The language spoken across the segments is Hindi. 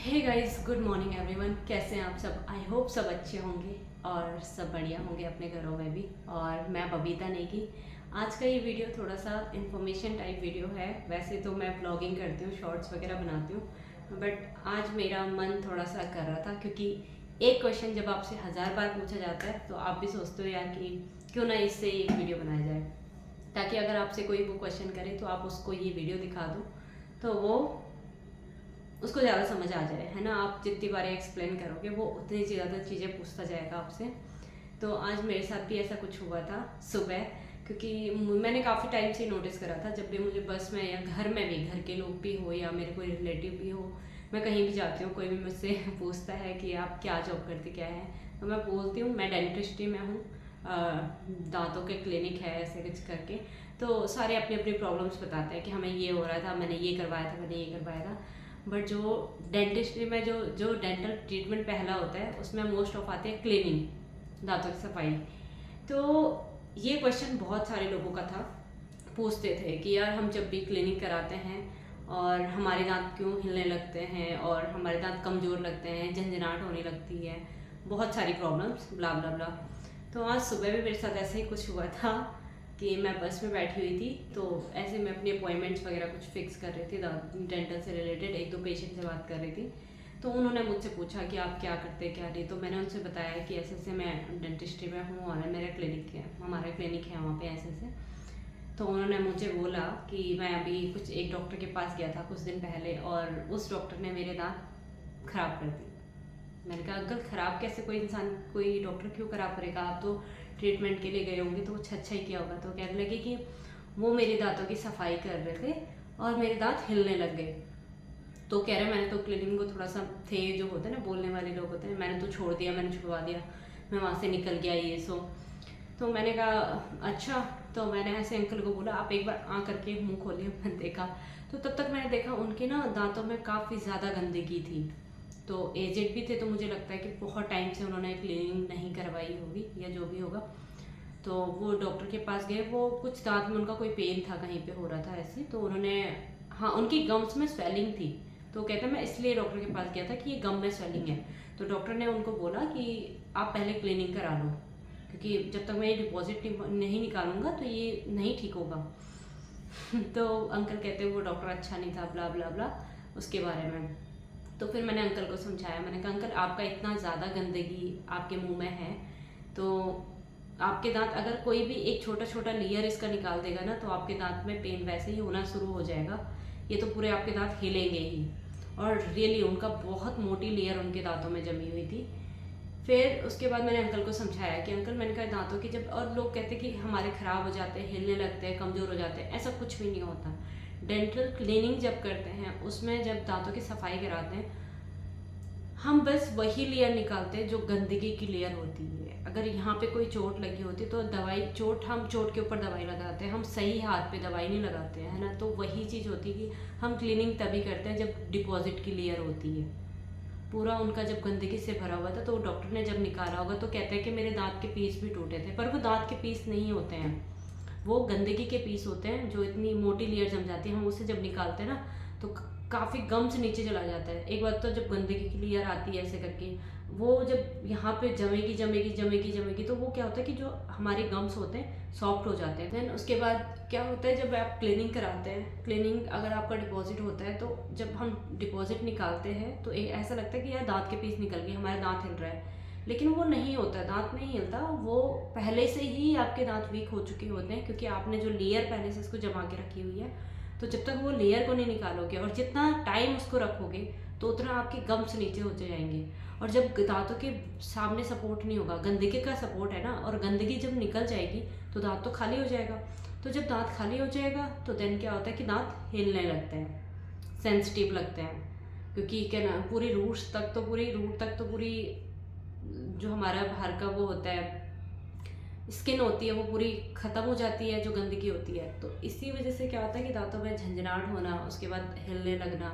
हे गाइस, गुड मॉर्निंग एवरीवन। कैसे हैं आप सब? आई होप सब अच्छे होंगे और सब बढ़िया होंगे अपने घरों में भी। और मैं बबीता नेगी। आज का ये वीडियो थोड़ा सा इन्फॉर्मेशन टाइप वीडियो है। वैसे तो मैं ब्लॉगिंग करती हूँ, शॉर्ट्स वगैरह बनाती हूँ, बट आज मेरा मन थोड़ा सा कर रहा था क्योंकि एक क्वेश्चन जब आपसे 1000 बार पूछा जाता है तो आप भी सोचते हो यार कि क्यों ना इससे एक वीडियो बनाया जाए, ताकि अगर आपसे कोई वो क्वेश्चन करे तो आप उसको ये वीडियो दिखा दो तो वो उसको ज़्यादा समझ आ जाए, है ना। आप जितनी बार एक्सप्लेन करोगे वो उतनी ज़्यादा चीज़ें पूछता जाएगा आपसे। तो आज मेरे साथ भी ऐसा कुछ हुआ था सुबह, क्योंकि मैंने काफ़ी टाइम से नोटिस करा था जब भी मुझे बस में या घर में भी, घर के लोग भी हो या मेरे कोई रिलेटिव भी हो, मैं कहीं भी जाती हूँ, कोई भी मुझसे पूछता है कि आप क्या जॉब करते क्या है, तो मैं बोलती हूँ मैं डेंटिस्ट्री में हूँ, दांतों के क्लिनिक है ऐसे कुछ करके। तो सारे अपनी अपनी प्रॉब्लम्स बताते हैं कि हमें ये हो रहा था, मैंने ये करवाया था, मैंने ये करवाया था। बट जो डेंटिस्ट्री में जो जो डेंटल ट्रीटमेंट पहला होता है उसमें मोस्ट ऑफ आते हैं क्लीनिंग, दांतों की सफाई। तो ये क्वेश्चन बहुत सारे लोगों का था, पूछते थे कि यार हम जब भी क्लीनिंग कराते हैं और हमारे दांत क्यों हिलने लगते हैं और हमारे दांत कमज़ोर लगते हैं, झंझनाहट होने लगती है, बहुत सारी प्रॉब्लम्स, ब्ला ब्ला ब्ला। तो आज सुबह भी मेरे साथ ऐसे ही कुछ हुआ था कि मैं बस में बैठी हुई थी, तो ऐसे मैं अपनी अपॉइंटमेंट्स वगैरह कुछ फिक्स कर रही थी, डेंटल से रिलेटेड एक दो पेशेंट से बात कर रही थी। तो उन्होंने मुझसे पूछा कि आप क्या करते क्या नहीं, तो मैंने उनसे बताया कि ऐसे ऐसे मैं डेंटिस्ट्री में हूँ और मेरा क्लिनिक है, हमारा क्लिनिक है वहाँ पे ऐसे ऐसे। तो उन्होंने मुझे बोला कि मैं अभी कुछ एक डॉक्टर के पास गया था कुछ दिन पहले और उस डॉक्टर ने मेरे दांत खराब कर दिए। मैंने कहा अंकल ख़राब कैसे, कोई इंसान कोई डॉक्टर क्यों ख़राब करेगा, आप तो ट्रीटमेंट के लिए गए होंगे तो कुछ अच्छा ही किया होगा। तो कहने लगे कि वो मेरे दांतों की सफाई कर रहे थे और मेरे दांत हिलने लग गए। तो कह रहे मैंने तो क्लिनिक को थोड़ा सा थे जो होते हैं ना बोलने वाले लोग होते हैं, मैंने तो छोड़ दिया, मैंने छुड़वा दिया, मैं वहाँ से निकल गया ये सो। तो मैंने कहा अच्छा। तो मैंने ऐसे अंकल को बोला आप एक बार आ करके मुंह खोलिए। मैंने देखा तो तब तक मैंने देखा उनके ना दांतों में काफ़ी ज़्यादा गंदगी थी। तो एजेड भी थे, तो मुझे लगता है कि बहुत टाइम से उन्होंने क्लीनिंग नहीं करवाई होगी या जो भी होगा। तो वो डॉक्टर के पास गए, वो कुछ दांत में उनका कोई पेन था, कहीं पे हो रहा था ऐसे, तो उन्होंने, हाँ उनकी गम्स में स्वेलिंग थी। तो कहते हैं मैं इसलिए डॉक्टर के पास गया था कि ये गम में स्वेलिंग है। तो डॉक्टर ने उनको बोला कि आप पहले क्लीनिंग करा लो, क्योंकि जब तक मैं ये डिपॉजिट नहीं निकालूंगा तो ये नहीं ठीक होगा। तो अंकल कहते वो डॉक्टर अच्छा नहीं था, ब्ला ब्ला ब्ला उसके बारे में। तो फिर मैंने अंकल को समझाया, मैंने कहा अंकल आपका इतना ज़्यादा गंदगी आपके मुंह में है, तो आपके दांत अगर कोई भी एक छोटा छोटा लेयर इसका निकाल देगा ना तो आपके दांत में पेन वैसे ही होना शुरू हो जाएगा, ये तो पूरे आपके दांत हिलेंगे ही। और रियली उनका बहुत मोटी लेयर उनके दांतों में जमी हुई थी। फिर उसके बाद मैंने अंकल को समझाया कि अंकल मैंने कहा दांतों की जब, और लोग कहते हैं कि हमारे ख़राब हो जाते हैं, हिलने लगते हैं, कमज़ोर हो जाते हैं, ऐसा कुछ भी नहीं होता। डेंटल क्लीनिंग जब करते हैं उसमें जब दांतों की सफाई कराते हैं हम बस वही लेयर निकालते हैं जो गंदगी की लेयर होती है। अगर यहाँ पे कोई चोट लगी होती तो दवाई, चोट हम चोट के ऊपर दवाई लगाते हैं, हम सही हाथ पे दवाई नहीं लगाते हैं, है ना। तो वही चीज़ होती है कि हम क्लीनिंग तभी करते हैं जब डिपॉजिट की लेयर होती है। पूरा उनका जब गंदगी से भरा हुआ था तो डॉक्टर ने जब निकाला होगा तो कहते हैं कि मेरे दांत के पीस भी टूटे थे, पर वो दांत के पीस नहीं होते हैं, वो गंदगी के पीस होते हैं। जो इतनी मोटी लेयर जम जाती है हम उसे जब निकालते हैं ना तो काफ़ी गम से नीचे चला जाता है। एक बार तो जब गंदगी की लेयर आती है ऐसे करके, वो जब यहाँ पे जमेगी जमेगी जमेगी जमेगी तो वो क्या होता है कि जो हमारे गम्स होते हैं सॉफ्ट हो जाते हैं। देन उसके बाद क्या होता है, जब आप क्लीनिंग कराते हैं, क्लीनिंग अगर आपका डिपॉजिट होता है तो जब हम डिपॉजिट निकालते हैं तो ऐसा लगता है कि यार दांत के पीस निकल गए, हमारा दांत हिल रहा है, लेकिन वो नहीं होता, दांत नहीं हिलता। वो पहले से ही आपके दांत वीक हो चुके होते हैं, क्योंकि आपने जो लेयर पहले से इसको जमा के रखी हुई है। तो जब तक वो लेयर को नहीं निकालोगे और जितना टाइम उसको रखोगे तो उतना आपके गम्स नीचे होते जाएंगे। और जब दांतों के सामने सपोर्ट नहीं होगा, गंदगी का सपोर्ट है ना, और गंदगी जब निकल जाएगी तो दांत तो खाली हो जाएगा। तो जब दांत खाली हो जाएगा तो देन क्या होता है कि दांत हिलने लगते हैं, सेंसिटिव लगते हैं, क्योंकि क्या ना पूरी रूट तक तो पूरी जो हमारा बाहर का वो होता है स्किन होती है वो पूरी ख़त्म हो जाती है जो गंदगी होती है। तो इसी वजह से क्या होता है कि दांतों में झंझनाहट होना, उसके बाद हिलने लगना,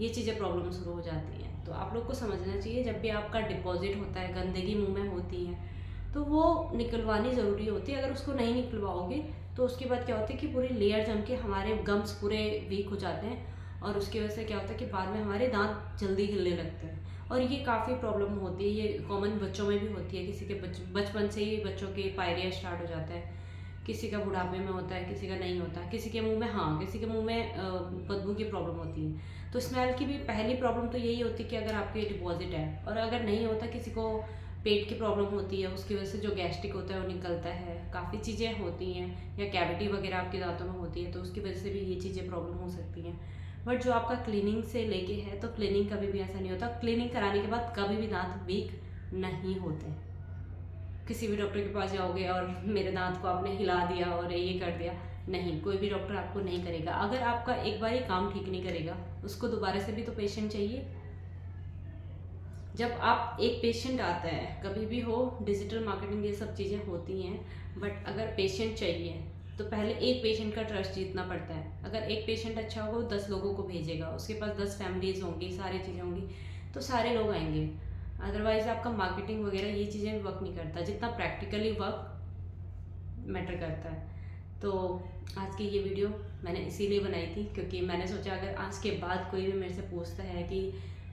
ये चीज़ें प्रॉब्लम शुरू हो जाती हैं। तो आप लोग को समझना चाहिए जब भी आपका डिपॉजिट होता है, गंदगी मुंह में होती है तो वो निकलवानी ज़रूरी होती है। अगर उसको नहीं निकलवाओगे तो उसके बाद क्या होता है कि पूरी लेयर जम के हमारे गम्स पूरे वीक हो जाते हैं और उसकी वजह से क्या होता है कि बाद में हमारे दांत जल्दी हिलने लगते हैं। और ये काफ़ी प्रॉब्लम होती है, ये कॉमन बच्चों में भी होती है। किसी के बचपन से ही बच्चों के पायरिया स्टार्ट हो जाता है, किसी का बुढ़ापे में होता है, किसी का नहीं होता, किसी के मुंह में, हाँ किसी के मुंह में बदबू की प्रॉब्लम होती है। तो स्मेल की भी पहली प्रॉब्लम तो यही होती है कि अगर आपके डिपॉजिट है, और अगर नहीं होता, किसी को पेट की प्रॉब्लम होती है, उसकी वजह से जो गैस्ट्रिक होता है वो निकलता है, काफ़ी चीज़ें होती हैं, या कैविटी वगैरह आपके दांतों में होती है तो उसकी वजह से भी ये चीज़ें प्रॉब्लम हो सकती हैं। बट जो आपका क्लीनिंग से लेके है, तो क्लीनिंग कभी भी ऐसा नहीं होता, क्लीनिंग कराने के बाद कभी भी दांत वीक नहीं होते। किसी भी डॉक्टर के पास जाओगे और मेरे दांत को आपने हिला दिया और ये कर दिया, नहीं, कोई भी डॉक्टर आपको नहीं करेगा। अगर आपका एक बार ही काम ठीक नहीं करेगा, उसको दोबारा से भी तो पेशेंट चाहिए। जब आप एक पेशेंट आता है, कभी भी हो, डिजिटल मार्केटिंग ये सब चीज़ें होती हैं, बट अगर पेशेंट चाहिए तो पहले एक पेशेंट का ट्रस्ट जीतना पड़ता है। अगर एक पेशेंट अच्छा होगा, वो 10 लोगों को भेजेगा, उसके पास 10 फैमिलीज होंगी, सारी चीज़ें होंगी, तो सारे लोग आएंगे। अदरवाइज आपका मार्केटिंग वगैरह ये चीज़ें वर्क नहीं करता, जितना प्रैक्टिकली वर्क मैटर करता है। तो आज की ये वीडियो मैंने इसीलिए बनाई थी, क्योंकि मैंने सोचा अगर आज के बाद कोई भी मेरे से पूछता है कि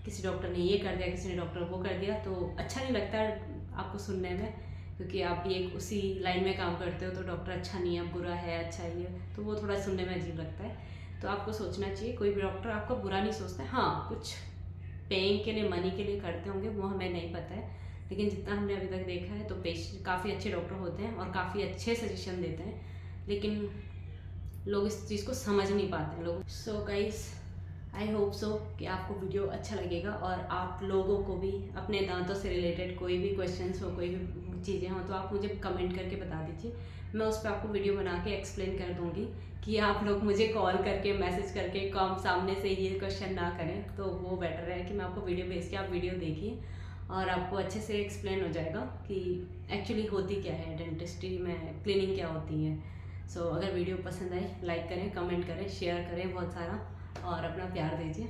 किसी डॉक्टर ने ये कर दिया, किसी ने डॉक्टर वो कर दिया, तो अच्छा नहीं लगता आपको सुनने में, क्योंकि आप भी एक उसी लाइन में काम करते हो, तो डॉक्टर अच्छा नहीं है, बुरा है, अच्छा ही है, तो वो थोड़ा सुनने में अजीब लगता है। तो आपको सोचना चाहिए, कोई भी डॉक्टर आपका बुरा नहीं सोचता है। हाँ, कुछ पेइंग के लिए, मनी के लिए करते होंगे, वो हमें नहीं पता है, लेकिन जितना हमने अभी तक देखा है तो पेशेंट काफ़ी अच्छे डॉक्टर होते हैं और काफ़ी अच्छे सजेशन देते हैं, लेकिन लोग इस चीज़ को समझ नहीं पाते लोग। So guys, I hope so कि आपको वीडियो अच्छा लगेगा, और आप लोगों को भी अपने दांतों से रिलेटेड कोई भी क्वेश्चंस हो, कोई भी चीज़ें हो, तो आप मुझे कमेंट करके बता दीजिए। मैं उस पर आपको वीडियो बना के एक्सप्लेन कर दूँगी, कि आप लोग मुझे कॉल करके, मैसेज करके, कम सामने से ये क्वेश्चन ना करें, तो वो बेटर है कि मैं आपको वीडियो भेज के आप वीडियो देखिए, और आपको अच्छे से एक्सप्लेन हो जाएगा कि एक्चुअली होती क्या है डेंटिस्ट्री में, क्लीनिंग क्या होती है। सो अगर वीडियो पसंद आए, लाइक करें, कमेंट करें, शेयर करें बहुत सारा, और अपना प्यार दीजिए।